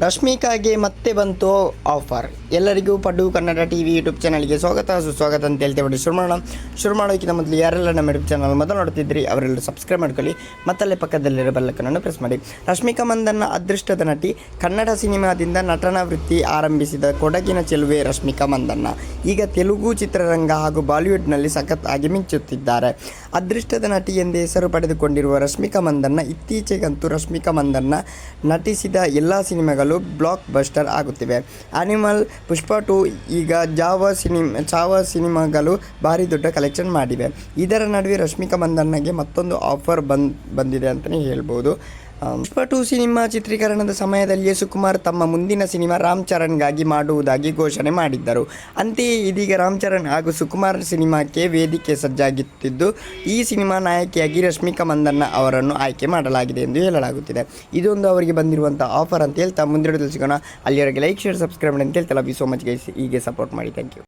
ರಶ್ಮಿಕಾಗೆ ಮತ್ತೆ ಬಂತು ಆಫರ್. ಎಲ್ಲರಿಗೂ ಪಡ್ಡು ಕನ್ನಡ ಟಿವಿ ಯೂಟ್ಯೂಬ್ ಚಾನಲ್ಗೆ ಸ್ವಾಗತ ಸುಸ್ವಾಗತ ಅಂತ ಹೇಳ್ತೇವೆ. ಶುರು ಮಾಡೋಕ್ಕಿಂತ ಮೊದಲು ಯಾರೆಲ್ಲ ನಮ್ಮ ಯೂಟ್ಯೂಬ್ ಚಾನಲ್ ಮೊದಲು ನೋಡ್ತಿದ್ರಿ ಅವರೆಲ್ಲರೂ ಸಬ್ಸ್ಕ್ರೈಬ್ ಮಾಡ್ಕೊಳ್ಳಿ, ಮತ್ತಲ್ಲೇ ಪಕ್ಕದಲ್ಲಿರೋ ಬೆಲ್ಲಕ್ಕನ್ನು ಪ್ರೆಸ್ ಮಾಡಿ. ರಶ್ಮಿಕಾ ಮಂದಣ್ಣ ಅದೃಷ್ಟದ ನಟಿ. ಕನ್ನಡ ಸಿನಿಮಾದಿಂದ ನಟನಾ ವೃತ್ತಿ ಆರಂಭಿಸಿದ ಕೊಡಗಿನ ಚೆಲುವೆ ರಶ್ಮಿಕಾ ಮಂದಣ್ಣ ಈಗ ತೆಲುಗು ಚಿತ್ರರಂಗ ಹಾಗೂ ಬಾಲಿವುಡ್ನಲ್ಲಿ ಸಖತ್ ಆಗಿ ಮಿಂಚುತ್ತಿದ್ದಾರೆ. ಅದೃಷ್ಟದ ನಟಿ ಎಂದೇ ಹೆಸರು ಪಡೆದುಕೊಂಡಿರುವ ರಶ್ಮಿಕಾ ಮಂದಣ್ಣ ಇತ್ತೀಚೆಗಂತೂ ರಶ್ಮಿಕಾ ಮಂದಣ್ಣ ನಟಿಸಿದ ಎಲ್ಲ ಸಿನಿಮಾಗಳು ಬ್ಲಾಕ್ ಬಸ್ಟರ್ ಆಗುತ್ತಿವೆ. ಅನಿಮಲ್, ಪುಷ್ಪ 2, ಈಗ ಚಾವ ಸಿನಿಮಾಗಳು ಭಾರಿ ದೊಡ್ಡ ಕಲೆಕ್ಷನ್ ಮಾಡಿವೆ. ಇದರ ನಡುವೆ ರಶ್ಮಿಕಾ ಮಂದಣ್ಣಗೆ ಮತ್ತೊಂದು ಆಫರ್ ಬಂದಿದೆ ಅಂತಲೇ ಹೇಳ್ಬೋದು. ಪುಷ್ಪ 2 ಸಿನಿಮಾ ಚಿತ್ರೀಕರಣದ ಸಮಯದಲ್ಲಿಯೇ ಸುಕುಮಾರ್ ತಮ್ಮ ಮುಂದಿನ ಸಿನಿಮಾ ರಾಮ್ ಚರಣ್ಗಾಗಿ ಮಾಡುವುದಾಗಿ ಘೋಷಣೆ ಮಾಡಿದ್ದರು. ಅಂತೆಯೇ ಇದೀಗ ರಾಮ್ ಚರಣ್ ಹಾಗೂ ಸುಕುಮಾರ್ ಸಿನಿಮಾಕ್ಕೆ ವೇದಿಕೆ ಸಜ್ಜಾಗುತ್ತಿದ್ದು, ಈ ಸಿನಿಮಾ ನಾಯಕಿಯಾಗಿ ರಶ್ಮಿಕಾ ಮಂದಣ್ಣ ಅವರನ್ನು ಆಯ್ಕೆ ಮಾಡಲಾಗಿದೆ ಎಂದು ಹೇಳಲಾಗುತ್ತಿದೆ. ಇದೊಂದು ಅವರಿಗೆ ಬಂದಿರುವಂಥ ಆಫರ್ ಅಂತ ಹೇಳ್ತಾ ಮುಂದೆ ತಿಳಿಸಿಕೋಣ. ಅಲ್ಲಿವರೆಗೆ ಲೈಕ್, ಶೇರ್, ಸಬ್ಸ್ಕ್ರೈಬ್ ಅಂತ ಹೇಳ್ತಾ love you so much guys. ಹೀಗೆ ಸಪೋರ್ಟ್ ಮಾಡಿ. Thank you.